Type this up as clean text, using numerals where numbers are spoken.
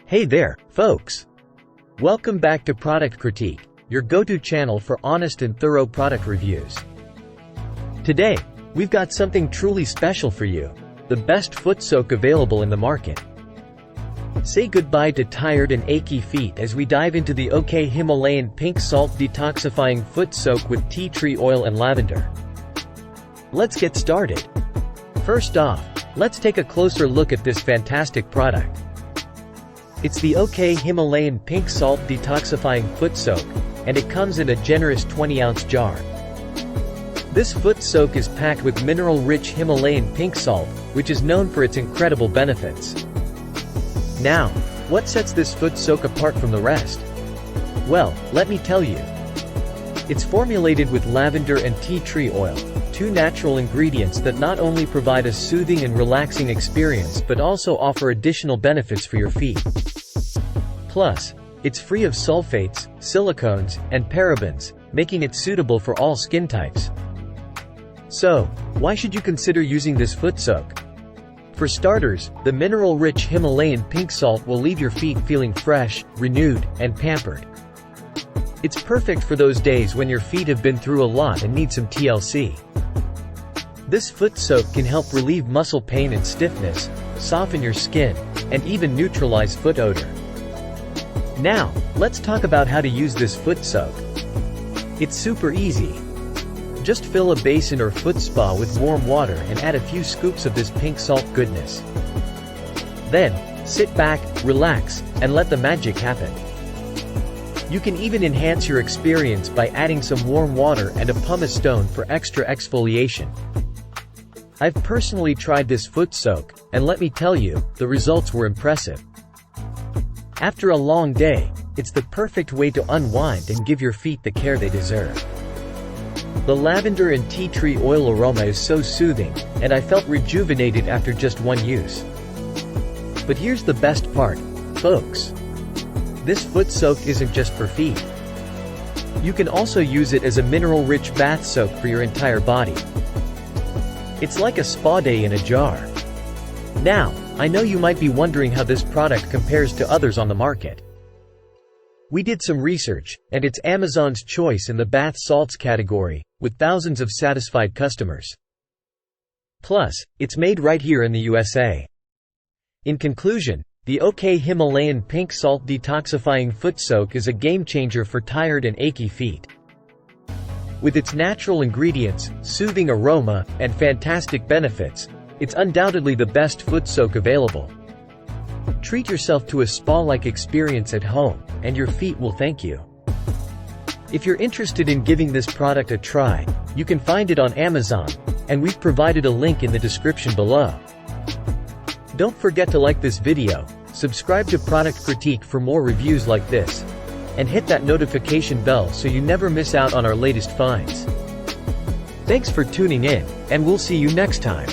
Hey there, folks! Welcome back to Product Critique, your go-to channel for honest and thorough product reviews. Today, we've got something truly special for you, the best foot soak available in the market. Say goodbye to tired and achy feet as we dive into the OK Himalayan Pink Salt Detoxifying Foot Soak with tea tree oil and lavender. Let's get started. First off, let's take a closer look at this fantastic product. It's the OK Himalayan Pink Salt Detoxifying Foot Soak, and it comes in a generous 20-ounce jar. This foot soak is packed with mineral-rich Himalayan pink salt, which is known for its incredible benefits. Now, what sets this foot soak apart from the rest? Well, let me tell you. It's formulated with lavender and tea tree oil, two natural ingredients that not only provide a soothing and relaxing experience but also offer additional benefits for your feet. Plus, it's free of sulfates, silicones, and parabens, making it suitable for all skin types. So, why should you consider using this foot soak? For starters, the mineral-rich Himalayan pink salt will leave your feet feeling fresh, renewed, and pampered. It's perfect for those days when your feet have been through a lot and need some TLC. This foot soak can help relieve muscle pain and stiffness, soften your skin, and even neutralize foot odor. Now, let's talk about how to use this foot soak. It's super easy. Just fill a basin or foot spa with warm water and add a few scoops of this pink salt goodness. Then, sit back, relax, and let the magic happen. You can even enhance your experience by adding some warm water and a pumice stone for extra exfoliation. I've personally tried this foot soak, and let me tell you, the results were impressive. After a long day, it's the perfect way to unwind and give your feet the care they deserve. The lavender and tea tree oil aroma is so soothing, and I felt rejuvenated after just one use. But here's the best part, folks. This foot soak isn't just for feet. You can also use it as a mineral-rich bath soak for your entire body. It's like a spa day in a jar. Now, I know you might be wondering how this product compares to others on the market. We did some research, and it's Amazon's choice in the bath salts category, with thousands of satisfied customers. Plus, it's made right here in the USA. In conclusion, the OK Himalayan Pink Salt Detoxifying Foot Soak is a game-changer for tired and achy feet. With its natural ingredients, soothing aroma, and fantastic benefits, it's undoubtedly the best foot soak available. Treat yourself to a spa-like experience at home, and your feet will thank you. If you're interested in giving this product a try, you can find it on Amazon, and we've provided a link in the description below. Don't forget to like this video, subscribe to Product Critique for more reviews like this, and hit that notification bell so you never miss out on our latest finds. Thanks for tuning in, and we'll see you next time.